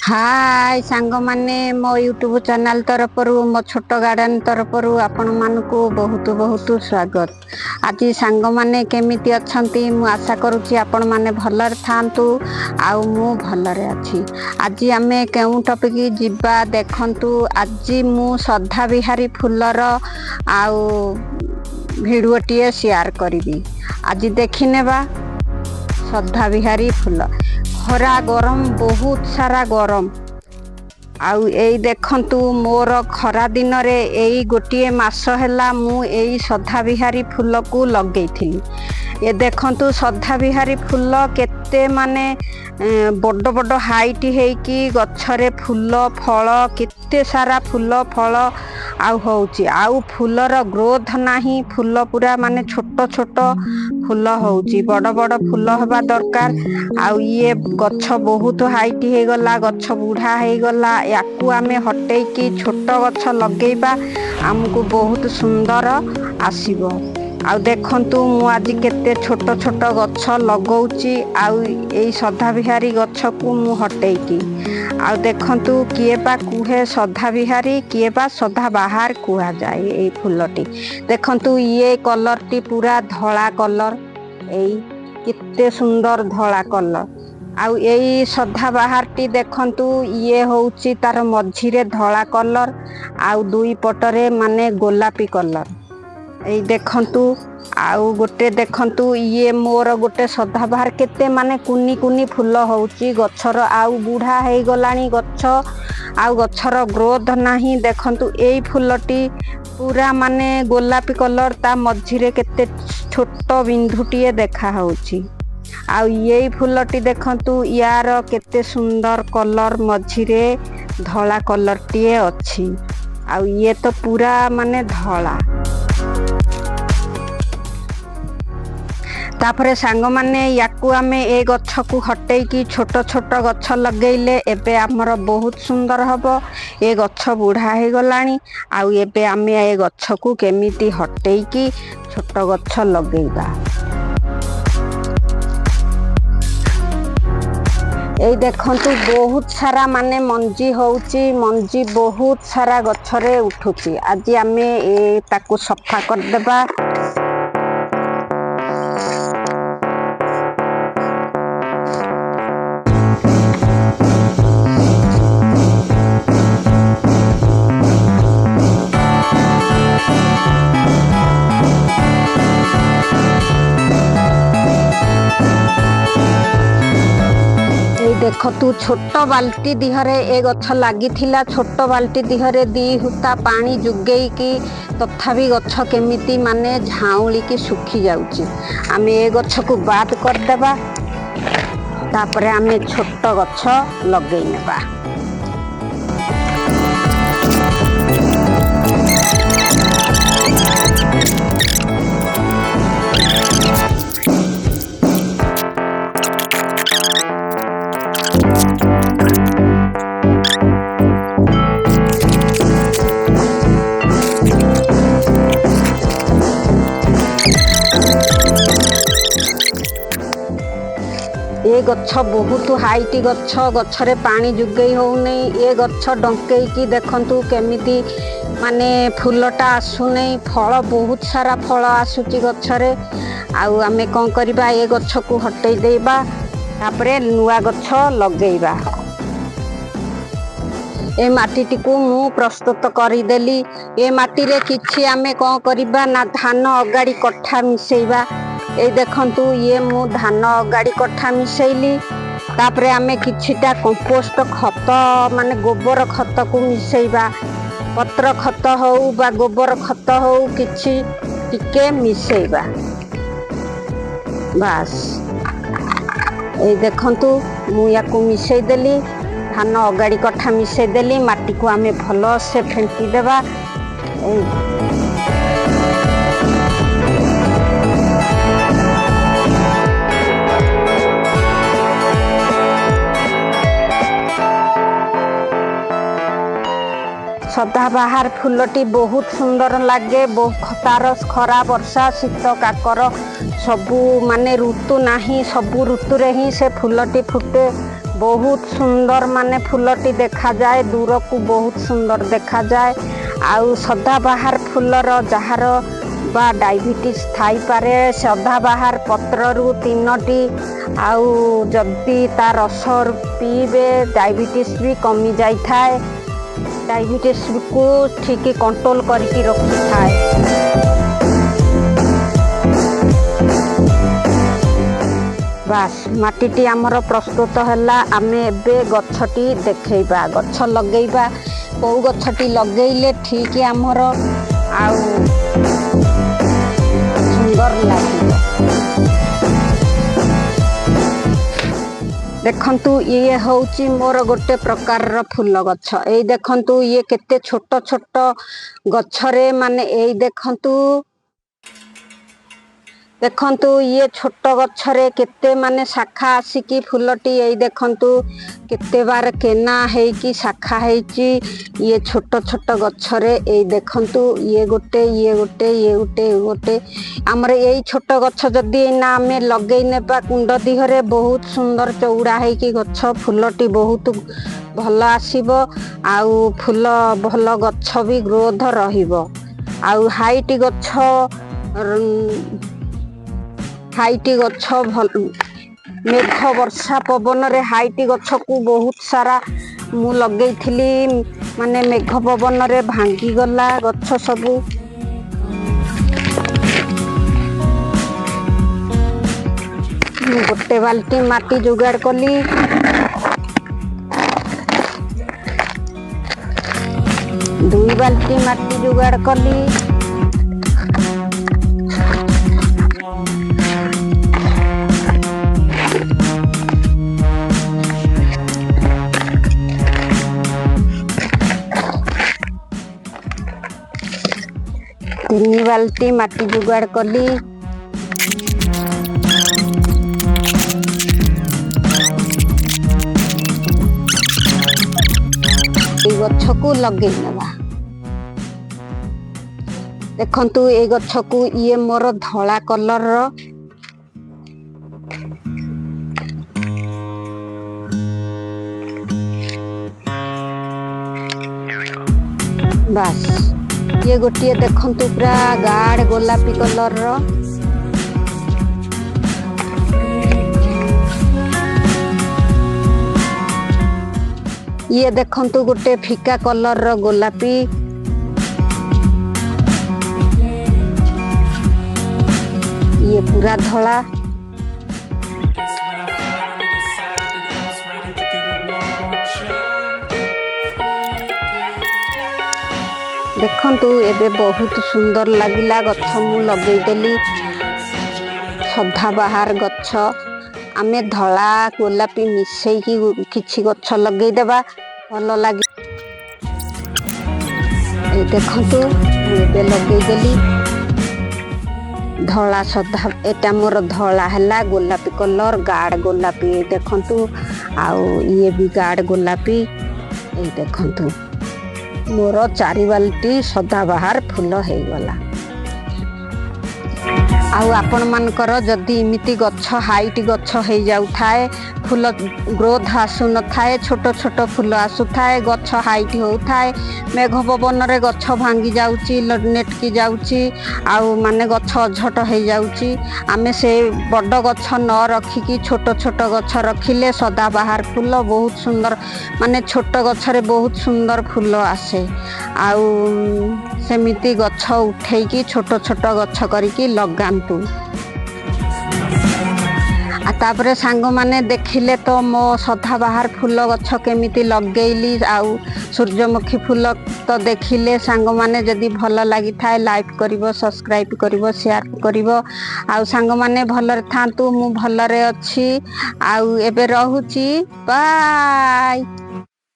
हाय सांग माने मो यूट्यूब चैनल तरफ मो छोट गार्डन तरफ आपण मानकु बहुत बहुत स्वागत। आज सांग माने केमिति अछंती मु आशा करूची आपण माने भलर थांतु आउ मु भलरे अछि। आज आमे केउ टॉपिक जिबा देखंतु। आज मु सदा बिहारी फुलर आउ भिडियोटीए शेयर करिवि। आज देखिनेबा सदा बिहारी फुल। खरा गरम बहुत सारा गरम आउ एई देखंतु मोर खरा दिन रे एई गोटिए मास हैला मु एई सदा बिहारी फुल को लगेइथिली। ए देखंतु सदा बिहारी फुल केते माने बड़ बड़ हाइट हेकी गछरे फुल फल केते सारा फुल फल आउ होउची। आउ फुलर ग्रोथ नाही, फुल पूरा माने छोट छोट फुल होउची, बड़ बड़ फुल हवा दरकार। आउ ये गछ बहुत हाइट हे गला, गछ बुढ़ा हे गला, याकू आमे हटेकी छोट गछ लगेइबा हमकु बहुत सुंदर आसीबो। आउ देखंतु मु आज केते छोट छोट गछ लगौची। आउ एई सदा बिहारी गछ को मु हटेकी। आउ देखंतु किए बा कुहे सदा बिहारी, किए बा सदा बाहर कुहा जाए। एई फुलटी देखंतु ये कलर टी पूरा धला कलर, एई केते सुंदर धला कलर। आउ एई सदा बाहर टी देखंतु ये होउची तार मझिरे धला कलर आउ दुई पटरे माने गोलापी कलर। एई देखंतु आउ गोटे देखंतु ये मोर गोटे सदा बाहर केते माने कुनी कुनी फुल होउची। गछर आउ बुढ़ा हे गलानी गछ, आउ गछर ग्रोथ नाही। देखंतु एई फुलटी पूरा माने गोलापी कलर, ता मझिरे केते छोट बिंदुटीए देखा होउची। आउ ये फुलटी देखंतु यार केते सुंदर कलर, मझिरे धला कलर टीए अछि। आउ ये तो पूरा माने धला। तापरे सांग माने याकू आमे ए गछ को हटेकी छोट छोट गछ लगेइले एबे हमर बहुत सुंदर हबो। ए गछ बुढ़ा हे गलानी, आउ एबे आमे ए गछ को केमिति हटेकी छोट गछ लगेइबा। एई देखंतु बहुत सारा माने मंजी होउची, मंजी बहुत सारा गछरे उठुची। आज आमे ए ताकू सफा कर देबा। देखतु छोट बाल्टी दिहरे ए गछ लागी थिला। छोट बाल्टी दिहरे दी हुता पानी जुगेई की तथापि गछ केमिति माने झाउली की सुखी जाउची। आमे ए गछ को बात कर देबा, तापरे आमे छोट गछ लगेई नेबा। ए गछ बहुत हाइट गछ, गछरे पानी जुगेई होउनै। ए गछ डंकेई की देखंतु केमिति माने फुलटा आसुनै, फल बहुत सारा फल आसुची गछरे। आउ आमे कोन करिबा, ए गछ को हटेई देबा, तापरे नुआ गछ लगेइबा। ए माटीटी को मु प्रस्तुत करी देली। ए माटी रे किछि आमे कोन करिबा ना धान अगाड़ी कट्ठा मिसेइबा। ए देखंतु ये मु धान अगाड़ी कट्ठा मिसेइली। तापरे आमे किछिटा कंपोस्ट खत माने गोबर खत को मिसेइबा। पत्र खत हो बा गोबर खत हो किछि टिके मिसेइबा बास। ए देखंतु मु याकू मिसेई देली, धान अगाड़ी कट्ठा मिसेई देली। माटी को आमे भलो से फेंटी देबा। सदा बाहर फुलटी बहुत सुंदर लागे। तार खरा वर्षा शीत काकर सबू माने ऋतु नाही, सबू ऋतु रे ही से फुलटी फुटे। बहुत सुंदर माने फूलटी देखा जाए दूर को बहुत सुंदर देखा जाए आउ सदाबाहार फूलर जार बा डायबिटीज थाई पारे सदाबाहार पत्ररू 3टी आउ जदि ता रस पीबे डायबिटीज भी कमी जाई थाए डायबिटीज को ठीक कंट्रोल करके रखी थाए। बास माटीटी आमर प्रस्तुत है आमे एबे गछटी देखैबा गछ लगैबा कौ गछटी लगैले ठीक आमर आउ सुंदर लागिब। देखंतु ये होउची मोर गोटे प्रकार फूल गछ ए देखंतु ये केते छोट छोट गछरे माने ए देखंतु देखंतु ये छोट गछरे केते माने शाखा आसिकी फूलटी ए देखंतु केते बार केना है कि शाखा हेची ये छोट छोट गछरे ए देखंतु ये गोटे ये गोटे ये गोटे ये गोटे हमर ए छोट गछ जदी ना आमे लगै नेबा कुंड दिहरे बहुत सुंदर चौड़ा है कि गछ फूलटी बहुत भल आसीबो आउ फूल भल गछ भी ग्रोथ रहिबो आउ हाइट गछ हाइट गछ मेघ वर्षा पवन रे हाइट गछ को बहुत सारा मु लगैथिली माने मेघ पवन रे भांगी गला गछ सबू गोटे बाल्टी माटी जुगाड़ कली 2 बाल्टी माटी जुगाड़ कली तीन बाल्टी माटी जुगाड़ कली गछ को लगे नवा देखंतु ए गछ को ये मोर धला कलर बस ये गोटे देखंतु पूरा गाढ़ गोलापी कलर ये देखंतु गोटे फिका कलर गोलापी ये पूरा धला देखंतु एबे बहुत सुंदर लागिला गछ मु लगैदेली सदाबाहार गछ आमे धला गोलापी मिसई की किछि गछ लगैदेबा भल लागी ए देखंतु एबे लगैदेली धला सदा एटा मोर धला हला गोलापी कलर गाढ़ गोलापी देखंतु आउ ये भी गाढ़ गोलापी ए देखंतु मोर 4 बाल्टी सदाबाहार फूल हो गला आउ आपण मानकर जदि इमिति गछ हाइट गछ हो जाउ थाए फूल ग्रोथ आसु न थाए छोट छोट फूल आसु थाए गछ हाइट हो थाए मेघ पवन रे गछ भांगी जाउची नेटकी जाउची आउ माने गछ अझट हो जाउची आमे से बड़ गछ न रखिकी छोट छोट गछ रखिले सदाबाहार फूल बहुत सुंदर माने छोट गछ रे बहुत सुंदर फूल आसे आउ सेमिति गछ उठेकी छोट छोट गछ करिकी लगांतु तापरे सांग माने देखिले तो मो सदाबाहार फूल गछ केमिति लगेइली आउ सूर्यमुखी फूल तो देखिले सांग माने जदि भल लागि थाए लाइक करिवो सब्सक्राइब करिवो शेयर करिवो आउ सांग माने भलरे थांतु मु भलरे अछि आउ एबे रहूची बाय।